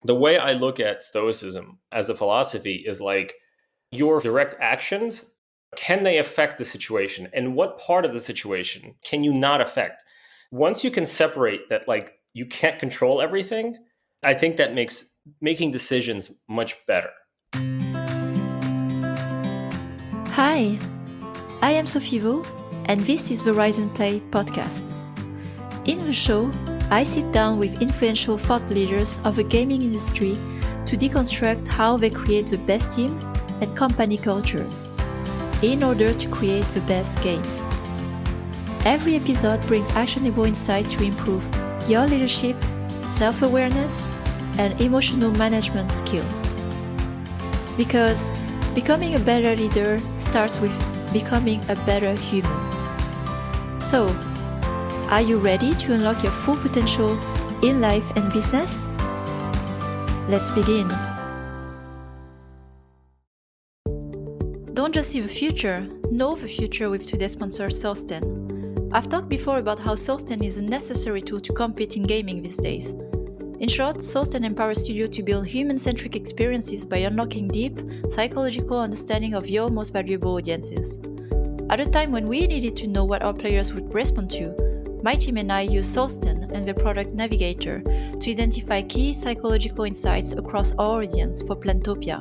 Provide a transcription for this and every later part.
The way I look at Stoicism as a philosophy is like your direct actions, can they affect the situation? And what part of the situation can you not affect? Once you can separate that, like you can't control everything, I think that makes making decisions much better. Hi, I am Sophie Vaux, and this is the Rise and Play podcast. In the show, I sit down with influential thought leaders of the gaming industry to deconstruct how they create the best team and company cultures in order to create the best games. Every episode brings actionable insight to improve your leadership, self-awareness, and emotional management skills. Because becoming a better leader starts with becoming a better human. So, are you ready to unlock your full potential in life and business? Let's begin. Don't just see the future, know the future with today's sponsor, Stoicism. I've talked before about how Stoicism is a necessary tool to compete in gaming these days. In short, Stoicism empowers studios to build human-centric experiences by unlocking deep, psychological understanding of your most valuable audiences. At a time when we needed to know what our players would respond to, my team and I used Stoicism and the product Navigator to identify key psychological insights across our audience for Plantopia.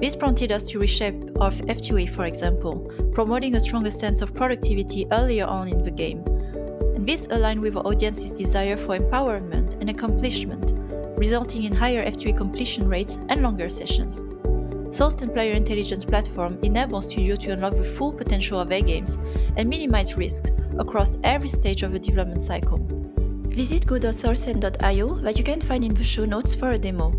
This prompted us to reshape our F2E, for example, promoting a stronger sense of productivity earlier on in the game. And this aligned with our audience's desire for empowerment and accomplishment, resulting in higher F2E completion rates and longer sessions. Stoicism Player Intelligence Platform enables studios to unlock the full potential of their games and minimize risks across every stage of the development cycle. Visit go.stoicism.io that you can find in the show notes for a demo.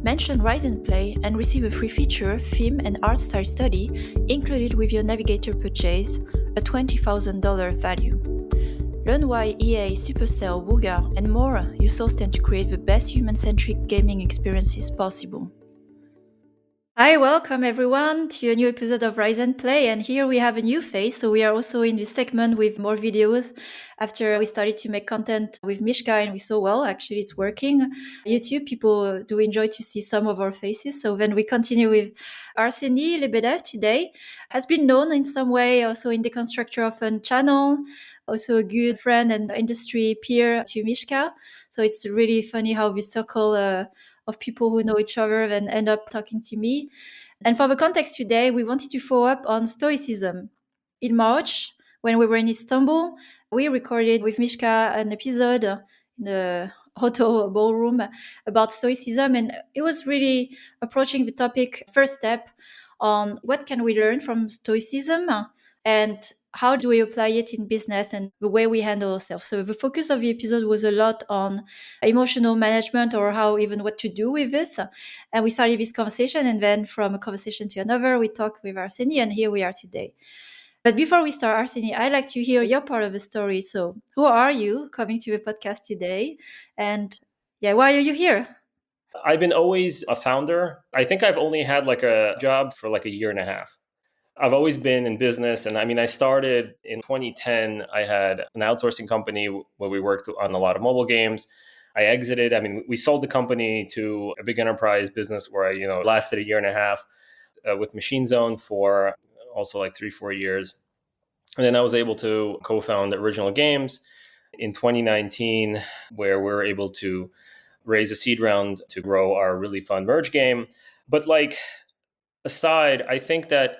Mention Rise and Play and receive a free feature, theme, and art style study included with your Navigator purchase, a $20,000 value. Learn why EA, Supercell, Wooga, and more use Stoicism to create the best human-centric gaming experiences possible. Hi, welcome everyone to a new episode of Rise and Play, and here we have a new face, so we are also in this segment with more videos after we started to make content with Mishka and we saw, well, actually it's working. YouTube, people do enjoy to see some of our faces, so then we continue with Arseny Lebedev today, has been known in some way also in the Constructor Often channel, also a good friend and industry peer to Mishka, so it's really funny how we circle of people who know each other and end up talking to me. And for the context today, we wanted to follow up on Stoicism. In March, when we were in Istanbul, we recorded with Mishka an episode in the Hotel Ballroom about Stoicism, and it was really approaching the topic, first step, on what can we learn from Stoicism and how do we apply it in business and the way we handle ourselves. So the focus of the episode was a lot on emotional management or how even what to do with this. And we started this conversation, and then from a conversation to another, we talked with Arseny, and here we are today. But before we start, Arseny, I'd like to hear your part of the story. So who are you coming to the podcast today? And why are you here? I've been always a founder. I think I've only had like a job for like a year and a half. I've always been in business. And I mean, I started in 2010. I had an outsourcing company where we worked on a lot of mobile games. I exited. I mean, we sold the company to a big enterprise business where I, lasted a year and a half with Machine Zone for also like 3-4 years. And then I was able to co-found Original Games in 2019, where we were able to raise a seed round to grow our really fun merge game. But like aside, I think that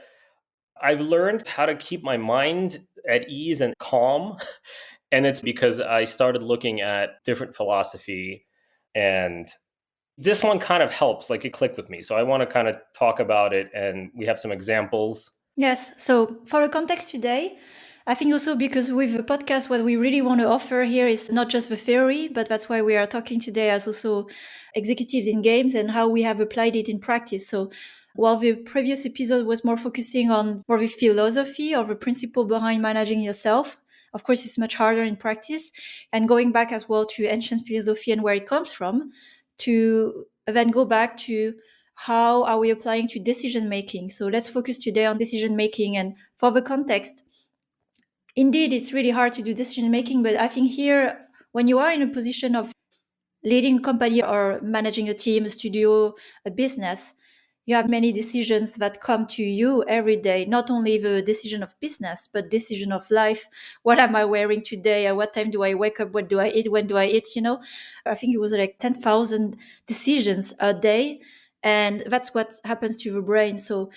I've learned how to keep my mind at ease and calm. And it's because I started looking at different philosophy, and this one kind of helps, like it clicked with me. So I want to kind of talk about it, and we have some examples. Yes. So for the context today, I think also because with the podcast, what we really want to offer here is not just the theory, but that's why we are talking today as also executives in games and how we have applied it in practice. So while the previous episode was more focusing on more the philosophy or the principle behind managing yourself, of course, it's much harder in practice. And going back as well to ancient philosophy and where it comes from, to then go back to how are we applying to decision making. So let's focus today on decision making. And for the context, indeed, it's really hard to do decision making. But I think here, when you are in a position of leading a company or managing a team, a studio, a business, you have many decisions that come to you every day, not only the decision of business, but decision of life. What am I wearing today? At what time do I wake up? What do I eat? When do I eat? I think it was like 10,000 decisions a day. And that's what happens to the brain. So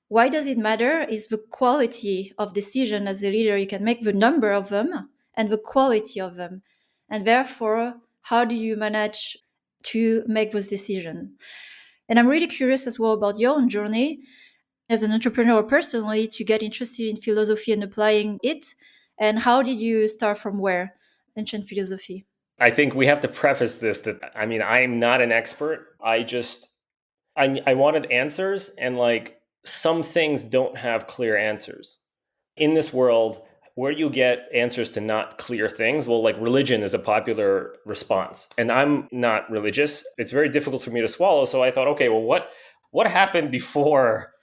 why does it matter is the quality of decision as a leader. You can make the number of them and the quality of them. And therefore, how do you manage to make those decisions? And I'm really curious as well about your own journey as an entrepreneur personally to get interested in philosophy and applying it. And how did you start from where? Ancient philosophy. I think we have to preface this that, I mean, I am not an expert. I wanted answers, and like some things don't have clear answers. In this world, where you get answers to not clear things, well, like religion is a popular response. And I'm not religious. It's very difficult for me to swallow. So I thought, okay, well, what happened before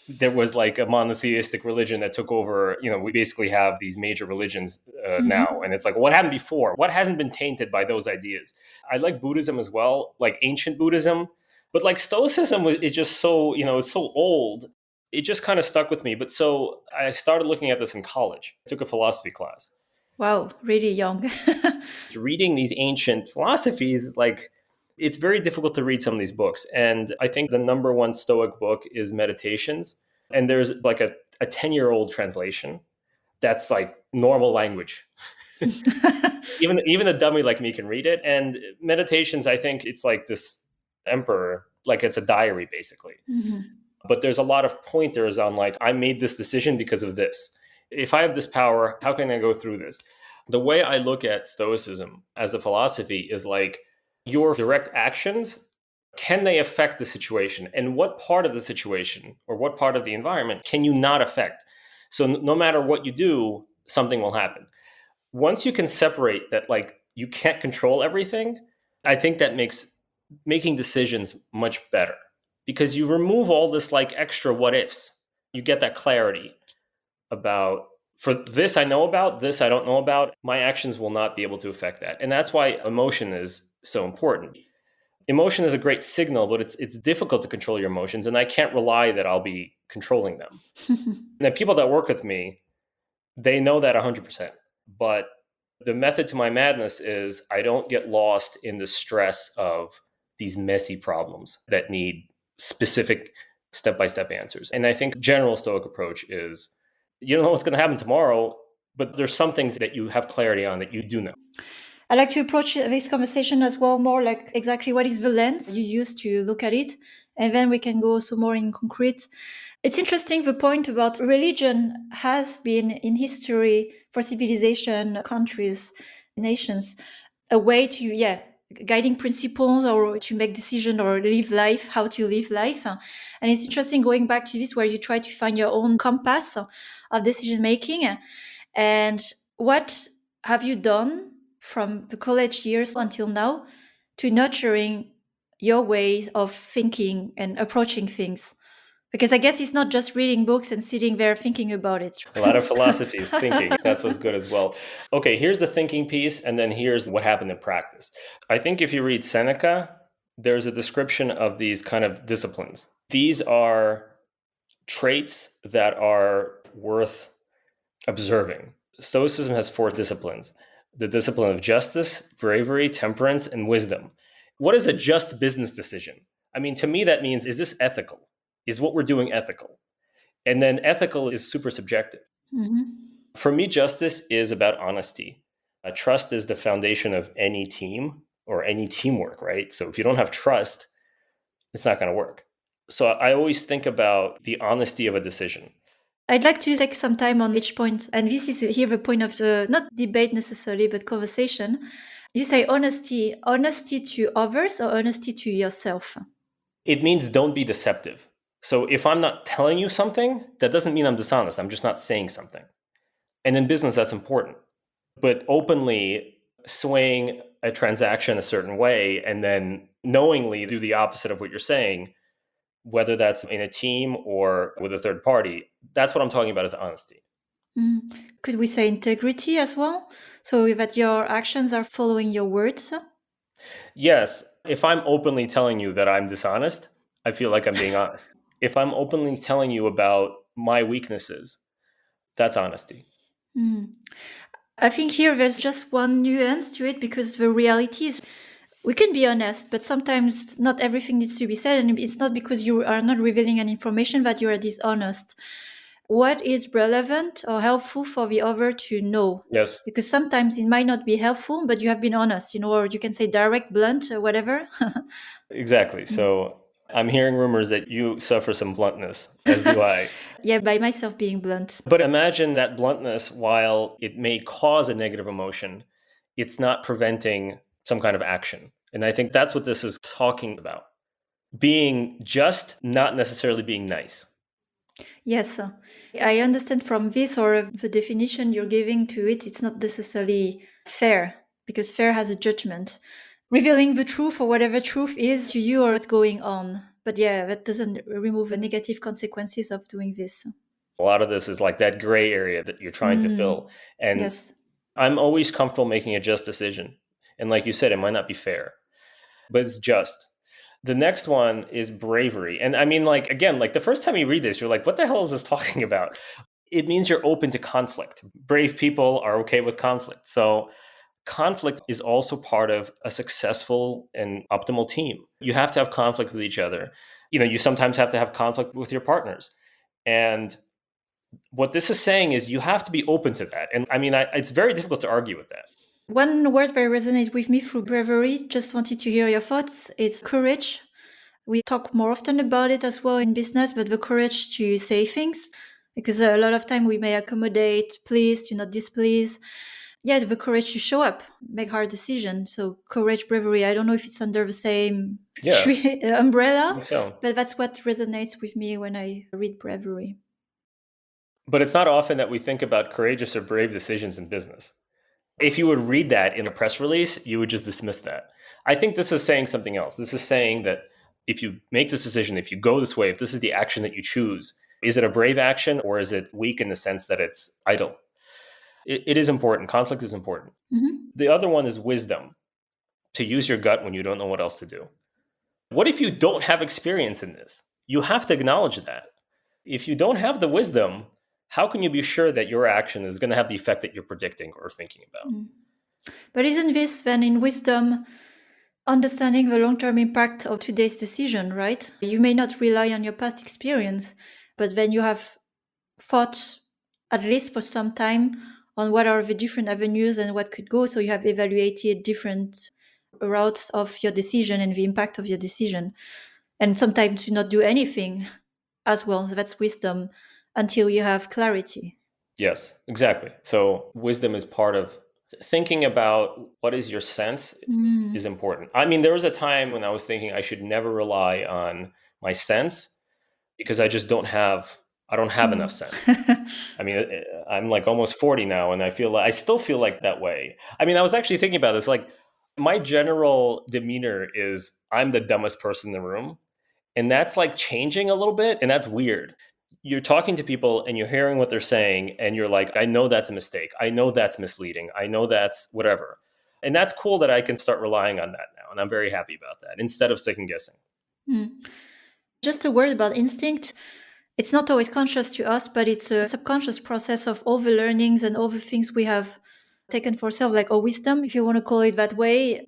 there was like a monotheistic religion that took over? We basically have these major religions now. And it's like, what happened before? What hasn't been tainted by those ideas? I like Buddhism as well, like ancient Buddhism. But like Stoicism is just so, it's so old. It just kind of stuck with me. But so I started looking at this in college. I took a philosophy class. Wow, really young. Reading these ancient philosophies, like it's very difficult to read some of these books. And I think the number one Stoic book is Meditations. And there's like a 10-year-old translation that's like normal language. even a dummy like me can read it. And Meditations, I think it's like this emperor, like it's a diary basically. But there's a lot of pointers on like, I made this decision because of this. If I have this power, how can I go through this? The way I look at Stoicism as a philosophy is like, your direct actions, can they affect the situation? And what part of the situation or what part of the environment can you not affect? So no matter what you do, something will happen. Once you can separate that, like you can't control everything, I think that makes making decisions much better, because you remove all this like extra what ifs. You get that clarity about, for this I know about, this I don't know about, my actions will not be able to affect that. And that's why emotion is so important. Emotion is a great signal, but it's difficult to control your emotions, and I can't rely that I'll be controlling them. And the people that work with me, they know that 100%. But the method to my madness is I don't get lost in the stress of these messy problems that need specific step-by-step answers. And I think general Stoic approach is, you don't know what's going to happen tomorrow, but there's some things that you have clarity on that you do know. I like to approach this conversation as well, more like exactly what is the lens you use to look at it. And then we can go also more in concrete. It's interesting, the point about religion has been in history for civilization, countries, nations, a way to, guiding principles or to make decisions or live life, how to live life. And it's interesting going back to this where you try to find your own compass of decision making. And what have you done from the college years until now to nurturing your way of thinking and approaching things? Because I guess it's not just reading books and sitting there thinking about it. A lot of philosophy is thinking. That's what's good as well. Okay, here's the thinking piece, and then here's what happened in practice. I think if you read Seneca, there's a description of these kind of disciplines. These are traits that are worth observing. Stoicism has 4 disciplines: the discipline of justice, bravery, temperance, and wisdom. What is a just business decision? I mean, to me, that means, is this ethical? Is what we're doing ethical? And then ethical is super subjective. For me, justice is about honesty. Trust is the foundation of any team or any teamwork, right? So if you don't have trust, it's not going to work. So I always think about the honesty of a decision. I'd like to take some time on each point. And this is here the point of the, not debate necessarily, but conversation. You say honesty to others or honesty to yourself? It means don't be deceptive. So if I'm not telling you something, that doesn't mean I'm dishonest. I'm just not saying something. And in business, that's important. But openly swaying a transaction a certain way and then knowingly do the opposite of what you're saying, whether that's in a team or with a third party, that's what I'm talking about, is honesty. Could we say integrity as well? So that your actions are following your words? Yes, if I'm openly telling you that I'm dishonest, I feel like I'm being honest. If I'm openly telling you about my weaknesses, that's honesty. Mm. I think here there's just one nuance to it, because the reality is we can be honest, but sometimes not everything needs to be said. And it's not because you are not revealing an information that you are dishonest. What is relevant or helpful for the other to know? Yes, Because sometimes it might not be helpful, but you have been honest, or you can say direct, blunt, or whatever. exactly. Mm. So I'm hearing rumors that you suffer some bluntness, as do I. Yeah, by myself being blunt. But imagine that bluntness, while it may cause a negative emotion, it's not preventing some kind of action. And I think that's what this is talking about. Being just, not necessarily being nice. Yes, I understand from this, or the definition you're giving to it, it's not necessarily fair, because fair has a judgment, revealing the truth or whatever truth is to you or what's going on. But yeah, that doesn't remove the negative consequences of doing this. A lot of this is like that gray area that you're trying to Mm, fill. And yes. I'm always comfortable making a just decision. And like you said, it might not be fair, but it's just. The next one is bravery. And I mean, like, again, like the first time you read this, you're like, what the hell is this talking about? It means you're open to conflict. Brave people are okay with conflict. So, conflict is also part of a successful and optimal team. You have to have conflict with each other. You sometimes have to have conflict with your partners. And what this is saying is you have to be open to that. And I mean, it's very difficult to argue with that. One word that resonates with me through bravery, just wanted to hear your thoughts, it's courage. We talk more often about it as well in business, but the courage to say things, because a lot of time we may accommodate, please, do not displease. Yeah, the courage to show up, make hard decisions. So courage, bravery. I don't know if it's under the same Yeah, I umbrella, think so. but that's what resonates with me when I read bravery. But it's not often that we think about courageous or brave decisions in business. If you would read that in a press release, you would just dismiss that. I think this is saying something else. This is saying that if you make this decision, if you go this way, if this is the action that you choose, is it a brave action or is it weak in the sense that it's idle? It is important. Conflict is important. Mhm. The other one is wisdom, to use your gut when you don't know what else to do. What if you don't have experience in this? You have to acknowledge that. If you don't have the wisdom, how can you be sure that your action is going to have the effect that you're predicting or thinking about? Mm. But isn't this then in wisdom understanding the long-term impact of today's decision, right? You may not rely on your past experience, but then you have thought, at least for some time, on what are the different avenues and what could go. So you have evaluated different routes of your decision and the impact of your decision. And sometimes you not do anything as well. That's wisdom until you have clarity. Yes, exactly. So wisdom is part of thinking about what is your sense Mm. is important. I mean, there was a time when I was thinking I should never rely on my sense because I don't have enough Mm. sense. I mean, I'm like almost 40 now and I still feel like that way. I mean, I was actually thinking about this like my general demeanor is I'm the dumbest person in the room. And that's like changing a little bit. And that's weird. You're talking to people and you're hearing what they're saying. And you're like, I know that's a mistake. I know that's misleading. I know that's whatever. And that's cool that I can start relying on that now. And I'm very happy about that instead of second guessing. Mm. Just a word about instinct. It's not always conscious to us, but it's a subconscious process of all the learnings and all the things we have taken for ourselves, like our wisdom, if you want to call it that way.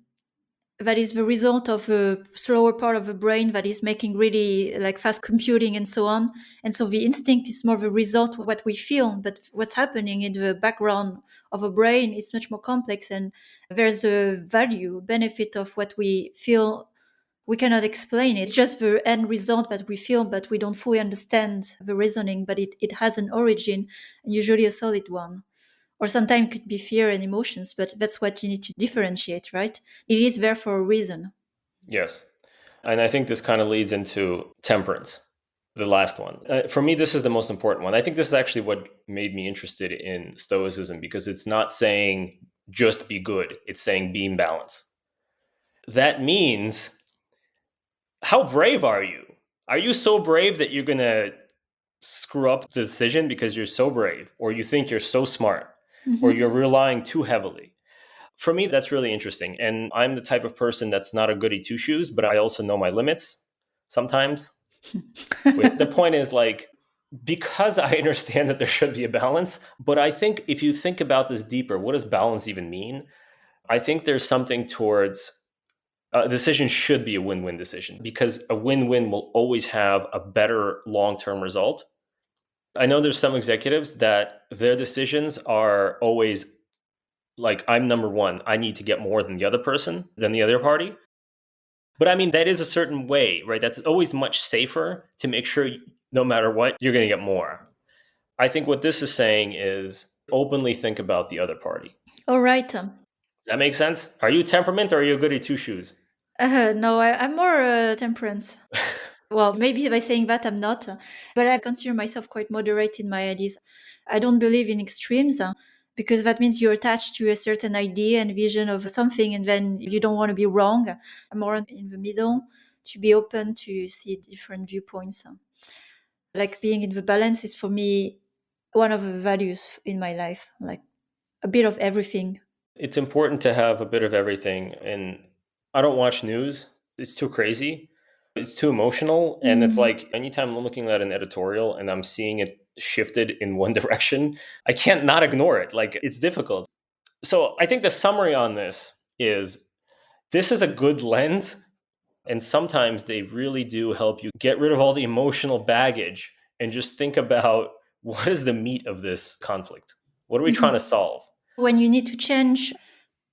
That is the result of a slower part of the brain that is making really like fast computing and so on. And so the instinct is more the result of what we feel, but what's happening in the background of a brain is much more complex. And there's a value, benefit of what we feel. We cannot explain it. It's just the end result that we feel, but we don't fully understand the reasoning, but it has an origin, and usually a solid one. Or sometimes it could be fear and emotions, but that's what you need to differentiate, right? It is there for a reason. Yes. And I think this kind of leads into temperance, the last one. For me, this is the most important one. I think this is actually what made me interested in Stoicism because it's not saying just be good, it's saying be in balance. That means, how brave are you? Are you so brave that you're going to screw up the decision because you're so brave, or you think you're so smart, or you're Mhm. relying too heavily? For me, that's really interesting. And I'm the type of person that's not a goody two shoes, but I also know my limits sometimes. The point is like, because I understand that there should be a balance, but I think if you think about this deeper, what does balance even mean? I think there's something towards a decision should be a win win decision because a win win will always have a better long term result. I know there's some executives that their decisions are always like, I'm number one, I need to get more than the other person, than the other party. But I mean, that is a certain way, right? That's always much safer to make sure no matter what, you're going to get more. I think what this is saying is openly think about the other party. All right. Does that make sense? Are you temperament or are you a goody two shoes? No, I'm more temperance. Well, maybe by saying that I'm not, but I consider myself quite moderate in my ideas. I don't believe in extremes because that means you're attached to a certain idea and vision of something, and then you don't want to be wrong. I'm more in the middle to be open to see different viewpoints. Like being in the balance is for me one of the values in my life, like a bit of everything. It's important to have a bit of everything. And I don't watch news, it's too crazy. It's too emotional. And it's Mm. like anytime I'm looking at an editorial and I'm seeing it shifted in one direction, I can't not ignore it. Like it's difficult. So I think the summary on this is a good lens. And sometimes they really do help you get rid of all the emotional baggage and just think about what is the meat of this conflict? What are we trying to Mhm. solve? When you need to change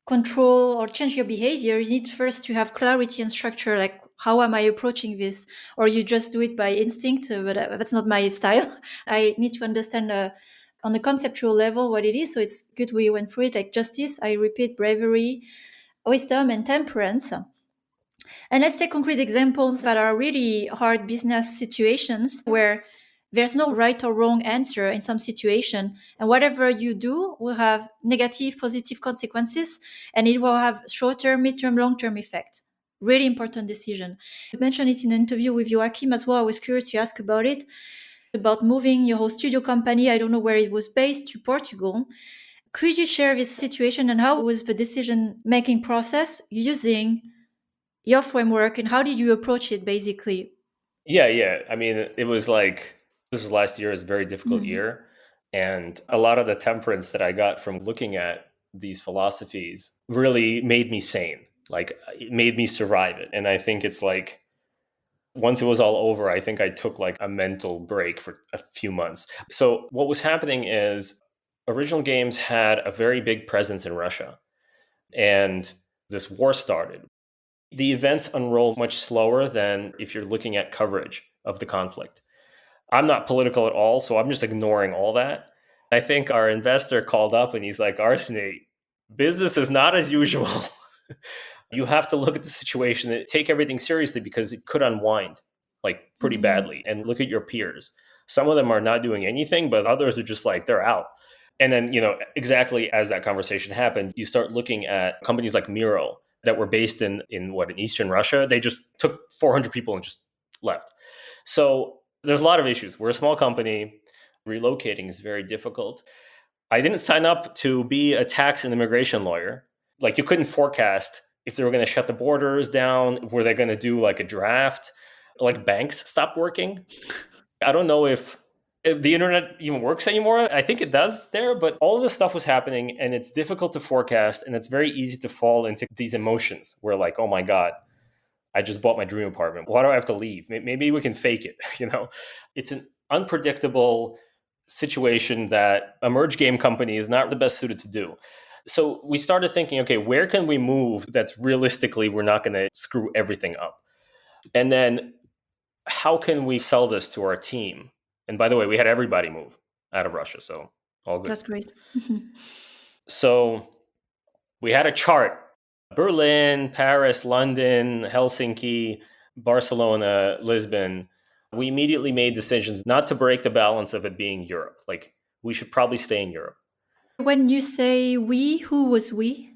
control or change your behavior, you need first to have clarity and structure, like how am I approaching this? Or you just do it by instinct, but that's not my style. I need to understand on a conceptual level what it is. So it's good we went through it, like justice, I repeat, bravery, wisdom, and temperance. And let's take concrete examples that are really hard business situations where there's no right or wrong answer in some situation. And whatever you do will have negative, positive consequences, and it will have short-term, mid-term, long-term effect. Really important decision. You mentioned it in an interview with Joachim as well. I was curious to ask about it, about moving your whole studio company. I don't know where it was based, to Portugal. Could you share this situation and how was the decision making process using your framework and how did you approach it basically? Yeah, yeah. I mean, it was like this was last year is a very difficult Mhm. year. And a lot of the temperance that I got from looking at these philosophies really made me sane. Like it made me survive it. And I think it's like once it was all over, I think I took like a mental break for a few months. So what was happening is Original Games had a very big presence in Russia. And this war started. The events unroll much slower than if you're looking at coverage of the conflict. I'm not political at all, so I'm just ignoring all that. I think our investor called up and he's like, Arseny, business is not as usual. You have to look at the situation and take everything seriously because it could unwind like pretty Mhm. badly. And look at your peers. Some of them are not doing anything, but others are just like, they're out. And then, exactly as that conversation happened, you start looking at companies like Miro that were based in Eastern Russia. They just took 400 people and just left. So there's a lot of issues. We're a small company. Relocating is very difficult. I didn't sign up to be a tax and immigration lawyer. Like you couldn't forecast if they were going to shut the borders down. Were they going to do like a draft? Like banks stopped working. I don't know if the internet even works anymore. I think it does there, but all of this stuff was happening and it's difficult to forecast and it's very easy to fall into these emotions where like, oh my God, I just bought my dream apartment. Why do I have to leave? Maybe we can fake it. It's an unpredictable situation that a merge game company is not the best suited to do. So we started thinking, okay, where can we move that's realistically we're not going to screw everything up? And then how can we sell this to our team? And by the way, we had everybody move out of Russia, so all good. That's great. So we had a chart: Berlin, Paris, London, Helsinki, Barcelona, Lisbon. We immediately made decisions not to break the balance of it being Europe. Like, we should probably stay in Europe. When you say we, who was we?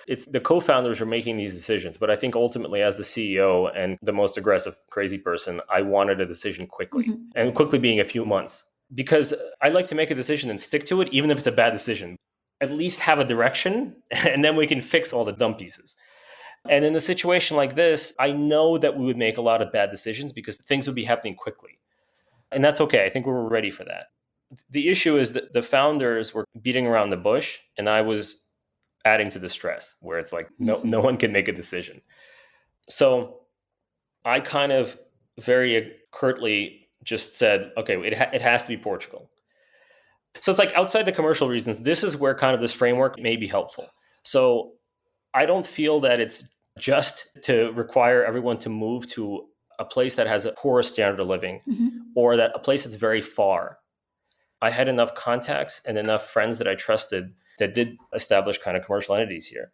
It's the co founders are making these decisions. But I think ultimately, as the CEO and the most aggressive, crazy person, I wanted a decision quickly, Mhm. and quickly being a few months. Because I like to make a decision and stick to it, even if it's a bad decision. at least have a direction and then we can fix all the dumb pieces. And in a situation like this, I know that we would make a lot of bad decisions because things would be happening quickly. And that's okay. I think we were ready for that. The issue is that the founders were beating around the bush and I was adding to the stress where it's like no one can make a decision. So I kind of very curtly just said, okay, it has to be Portugal. So it's like outside the commercial reasons, this is where kind of this framework may be helpful. So I don't feel that it's just to require everyone to move to a place that has a poor standard of living or that a place that's very far. I had enough contacts and enough friends that I trusted that did establish kind of commercial entities here.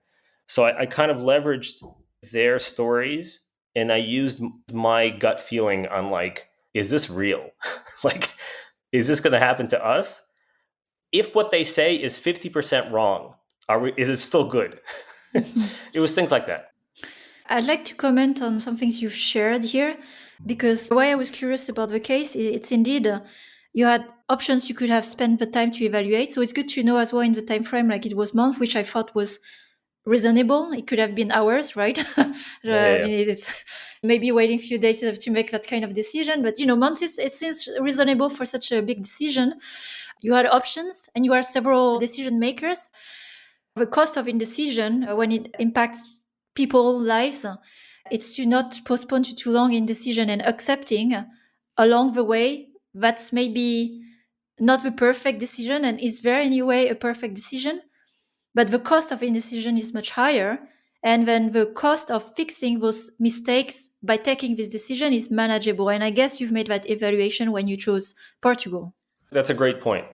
So I kind of leveraged their stories and I used my gut feeling on like, is this real? Like, is this going to happen to us? If what they say is 50% wrong, is it still good? It was things like that. I'd like to comment on some things you've shared here, because why I was curious about the case, it's indeed you had options you could have spent the time to evaluate. So it's good to know as well in the time frame, like it was month, which I thought was reasonable. It could have been hours, right? Yeah. I mean, it's maybe waiting a few days to make that kind of decision, but months it seems reasonable for such a big decision. You had options and you are several decision makers. The cost of indecision, when it impacts people's lives, it's to not postpone too long indecision and accepting along the way that's maybe not the perfect decision, and is there anyway a perfect decision? But the cost of indecision is much higher. And then the cost of fixing those mistakes by taking this decision is manageable. And I guess you've made that evaluation when you chose Portugal. That's a great point.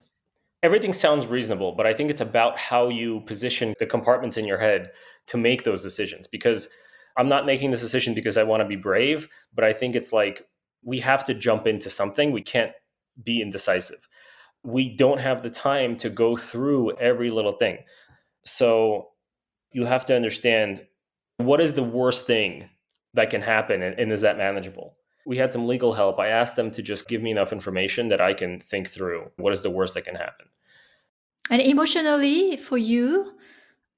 Everything sounds reasonable, but I think it's about how you position the compartments in your head to make those decisions. Because I'm not making this decision because I want to be brave, but I think it's like we have to jump into something. We can't be indecisive. We don't have the time to go through every little thing. So you have to understand, what is the worst thing that can happen, and is that manageable? We had some legal help. I asked them to just give me enough information that I can think through what is the worst that can happen. And emotionally, for you,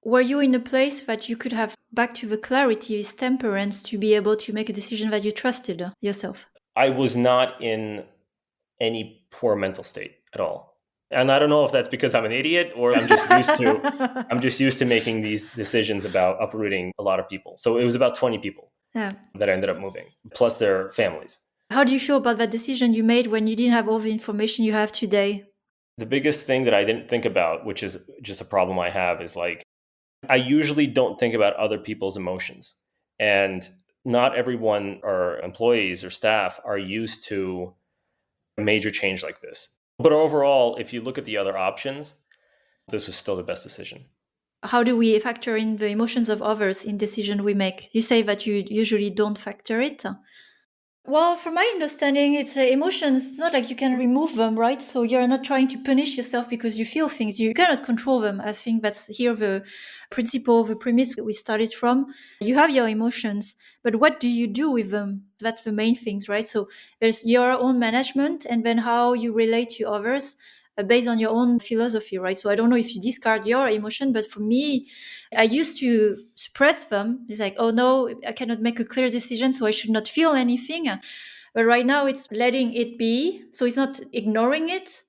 were you in a place that you could have back to the clarity with temperance to be able to make a decision that you trusted yourself? I was not in any poor mental state at all. And I don't know if that's because I'm an idiot or I'm just used to making these decisions about uprooting a lot of people. So it was about 20 people that I ended up moving, plus their families. How do you feel about that decision you made when you didn't have all the information you have today? The biggest thing that I didn't think about, which is just a problem I have, is like, I usually don't think about other people's emotions. And not everyone or employees or staff are used to a major change like this. But overall, if you look at the other options, this was still the best decision. How do we factor in the emotions of others in decision we make? You say that you usually don't factor it. Well, from my understanding, it's emotions. It's not like you can remove them, right? So you're not trying to punish yourself because you feel things. You cannot control them. I think that's here the principle, the premise we started from. You have your emotions, but what do you do with them? That's the main things, right? So there's your own management and then how you relate to others based on your own philosophy, right? So I don't know if you discard your emotion, but for me, I used to suppress them. It's like, oh no, I cannot make a clear decision, so I should not feel anything. But right now it's letting it be. So it's not ignoring it.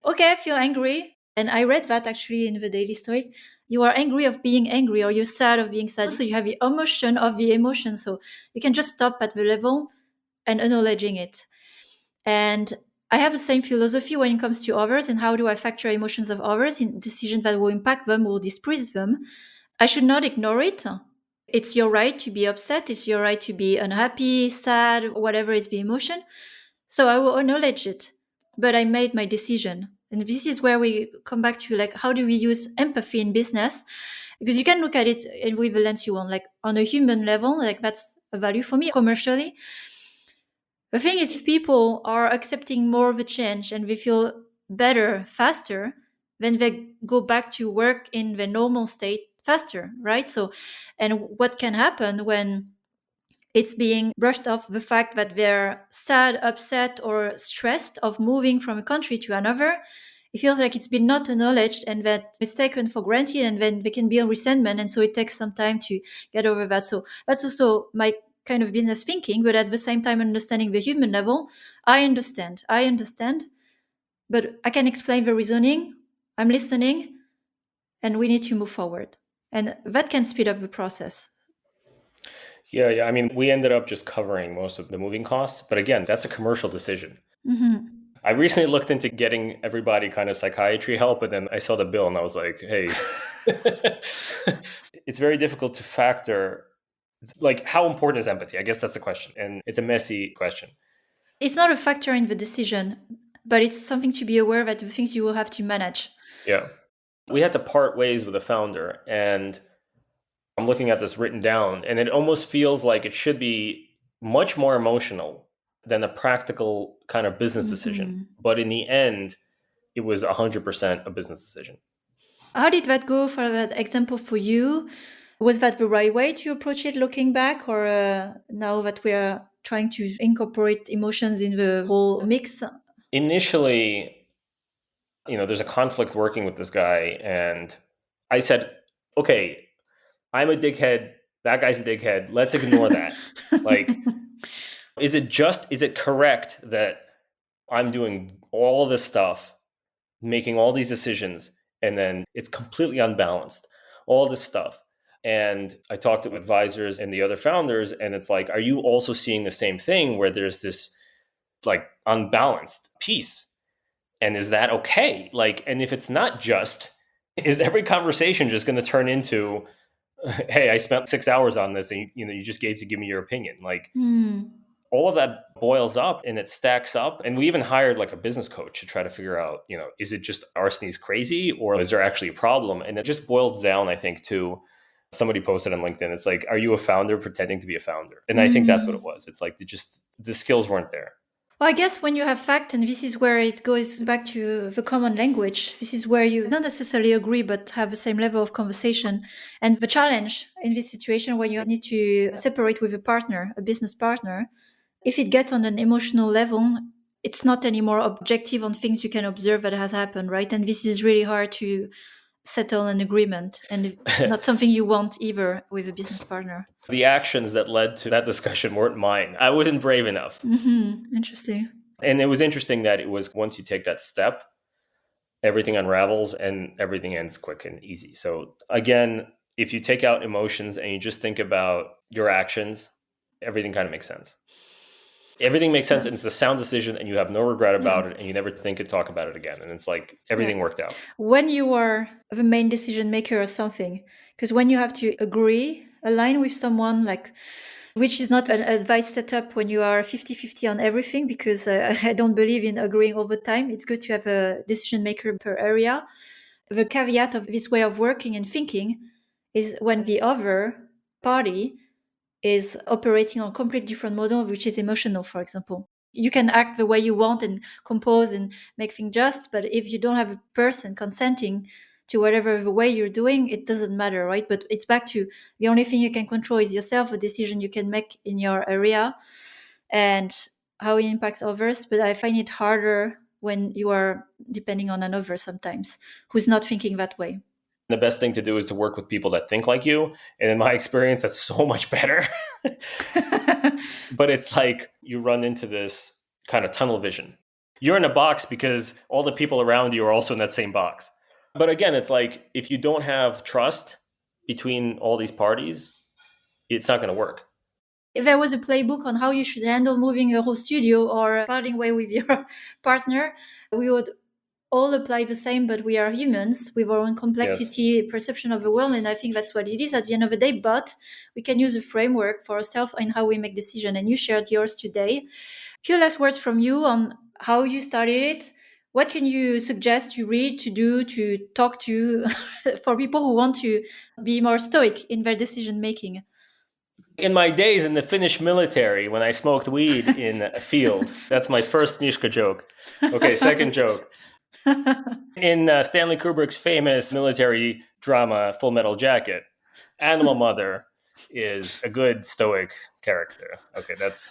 Okay, I feel angry. And I read that actually in the Daily Stoic. You are angry of being angry, or you're sad of being sad. So you have the emotion of the emotion. So you can just stop at the level and acknowledging it. And I have the same philosophy when it comes to others and how do I factor emotions of others in decisions that will impact them or displease them. I should not ignore it. It's your right to be upset. It's your right to be unhappy, sad, whatever is the emotion. So I will acknowledge it. But I made my decision. And this is where we come back to like, how do we use empathy in business? Because you can look at it with the lens you want, like on a human level, like that's a value for me commercially. The thing is, if people are accepting more of a change and they feel better faster, then they go back to work in the normal state faster, right? So, and what can happen when it's being brushed off the fact that they're sad, upset, or stressed of moving from a country to another it feels like it's been not acknowledged and that it's taken for granted, and then there can be a resentment, and so it takes some time to get over that. So that's also my kind of business thinking, but at the same time understanding the human level. I understand, but I can explain the reasoning. I'm listening, and we need to move forward, and that can speed up the process. Yeah. I mean, we ended up just covering most of the moving costs. But again, that's a commercial decision. Mm-hmm. I recently looked into getting everybody kind of psychiatry help, and then I saw the bill and I was like, hey, it's very difficult to factor. Like, how important is empathy? I guess that's the question. And it's a messy question. It's not a factor in the decision, but it's something to be aware that the things you will have to manage. Yeah. We had to part ways with the founder, and I'm looking at this written down, and it almost feels like it should be much more emotional than a practical kind of business decision. Mm-hmm. But in the end, it was 100% a business decision. How did that go for that example for you? Was that the right way to approach it looking back, or now that we are trying to incorporate emotions in the whole mix? Initially, there's a conflict working with this guy, and I said, okay, I'm a dickhead. That guy's a dickhead. Let's ignore that. Like, is it correct that I'm doing all this stuff, making all these decisions, and then it's completely unbalanced, all this stuff? And I talked to advisors and the other founders, and it's like, are you also seeing the same thing where there's this like unbalanced piece? And is that okay? Like, and if it's not just, is every conversation just going to turn into, hey, I spent 6 hours on this, and you just gave to give me your opinion? Like, Hmm. all of that boils up and it stacks up. And we even hired like a business coach to try to figure out, is it just Arseny's crazy, or is there actually a problem? And it just boils down, I think, to somebody posted on LinkedIn. It's like, are you a founder pretending to be a founder? And I think that's what it Hmm. was. It's like the skills weren't there. Well, I guess when you have fact, and this is where it goes back to the common language, this is where you not necessarily agree, but have the same level of conversation. And the challenge in this situation when you need to separate with a partner, a business partner, if it gets on an emotional level, it's not anymore objective on things you can observe that has happened, right? And this is really hard to settle an agreement, and not something you want either with a business partner. The actions that led to that discussion weren't mine. I wasn't brave enough. Mm-hmm. Interesting. And it was interesting that it was, once you take that step, everything unravels and everything ends quick and easy. So again, if you take out emotions and you just think about your actions, everything kind of makes sense. Everything makes sense, Yeah. and it's a sound decision, and you have no regret Yeah. about it, and you never think and talk about it again. And it's like everything Yeah. worked out. When you are the main decision maker or something, because when you have to agree, align with someone, like, which is not an advice setup when you are 50-50 on everything, because I don't believe in agreeing all the time. It's good to have a decision maker per area. The caveat of this way of working and thinking is when the other party is operating on a completely different model, which is emotional, for example. You can act the way you want and compose and make things just, but if you don't have a person consenting to whatever the way you're doing, it doesn't matter, right? But it's back to the only thing you can control is yourself, a decision you can make in your area, and how it impacts others. But I find it harder when you are depending on another sometimes who's not thinking that way. The best thing to do is to work with people that think like you. And in my experience, that's so much better. But it's like you run into this kind of tunnel vision. You're in a box because all the people around you are also in that same box. But again, it's like, if you don't have trust between all these parties, it's not going to work. If there was a playbook on how you should handle moving a whole studio or parting way with your partner, we would all apply the same, but we are humans with our own Yes. complexity, perception of the world, and I think that's what it is at the end of the day. But we can use a framework for ourselves in how we make decisions, and you shared yours today. Few last words from you on how you started it. What can you suggest to read, to do, to talk to for people who want to be more stoic in their decision making? In my days in the Finnish military, when I smoked weed in a field, that's my first Nishka joke. Okay, second joke. In Stanley Kubrick's famous military drama Full Metal Jacket, Animal Mother is a good stoic character. Okay, that's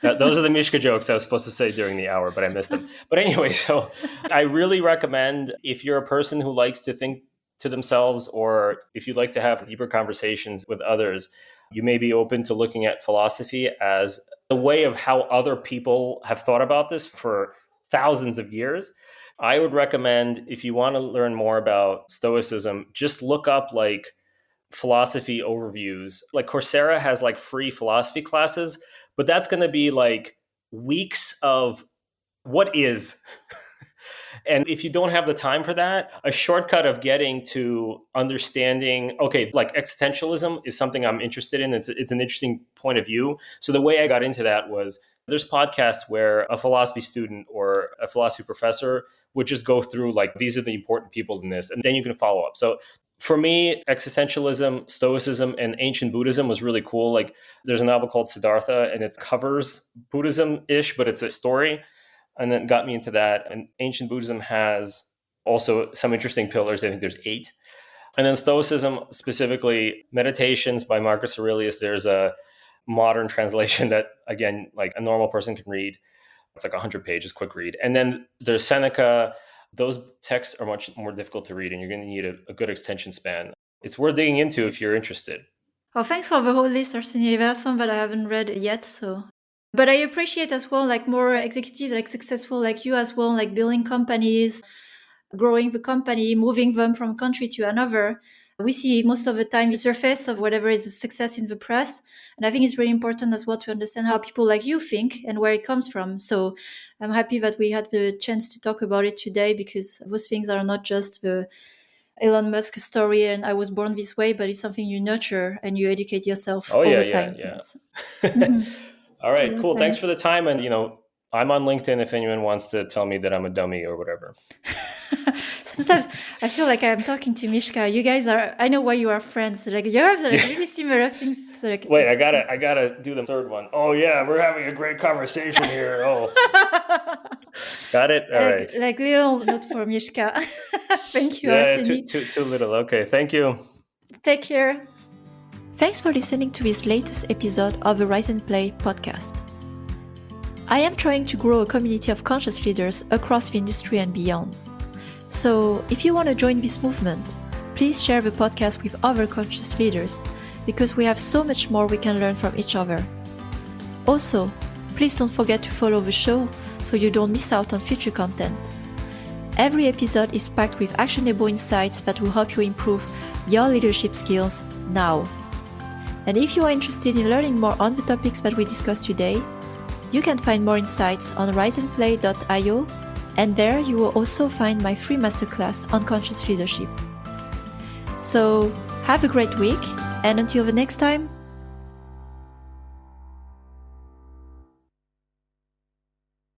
Those are the Mishka jokes I was supposed to say during the hour, but I missed them. But anyway, so I really recommend, if you're a person who likes to think to themselves, or if you'd like to have deeper conversations with others, you may be open to looking at philosophy as a way of how other people have thought about this for thousands of years. I would recommend, if you want to learn more about Stoicism, just look up like philosophy overviews. Like Coursera has like free philosophy classes, but that's going to be like weeks of what is. And if you don't have the time for that, a shortcut of getting to understanding, okay, like existentialism is something I'm interested in. It's an interesting point of view. So the way I got into that was, there's podcasts where a philosophy student or a philosophy professor would just go through like, these are the important people in this, and then you can follow up. So for me, existentialism, Stoicism, and ancient Buddhism was really cool. Like there's a novel called Siddhartha, and it covers Buddhism-ish, but it's a story. And then got me into that. And ancient Buddhism has also some interesting pillars. I think there's 8. And then Stoicism, specifically Meditations by Marcus Aurelius. There's a modern translation that, again, like a normal person can read. It's like 100 pages, quick read. And then there's Seneca. Those texts are much more difficult to read, and you're going to need a good attention span. It's worth digging into if you're interested. Well, thanks for the whole list, Arseny. There are some that I haven't read yet, so... But I appreciate as well, like more executive, like successful like you as well, like building companies, growing the company, moving them from country to another. We see most of the time the surface of whatever is a success in the press. And I think it's really important as well to understand how people like you think and where it comes from. So I'm happy that we had the chance to talk about it today, because those things are not just the Elon Musk story and I was born this way, but it's something you nurture and you educate yourself all the time. Yeah. All right, cool. Thanks. Thanks for the time. And, I'm on LinkedIn if anyone wants to tell me that I'm a dummy or whatever. Sometimes I feel like I'm talking to Mishka. You guys I know why you are friends. Like you have like really similar things. Like, wait, I gotta do the third one. Oh yeah, we're having a great conversation here. Oh, got it. All right. Like little note for Mishka. Thank you, Yeah, Arseny. too little. Okay, thank you. Take care. Thanks for listening to this latest episode of the Rise and Play podcast. I am trying to grow a community of conscious leaders across the industry and beyond. So, if you want to join this movement, please share the podcast with other conscious leaders, because we have so much more we can learn from each other. Also, please don't forget to follow the show so you don't miss out on future content. Every episode is packed with actionable insights that will help you improve your leadership skills now. And if you are interested in learning more on the topics that we discussed today, you can find more insights on riseandplay.io, and there you will also find my free masterclass on conscious leadership. So, have a great week, and until the next time,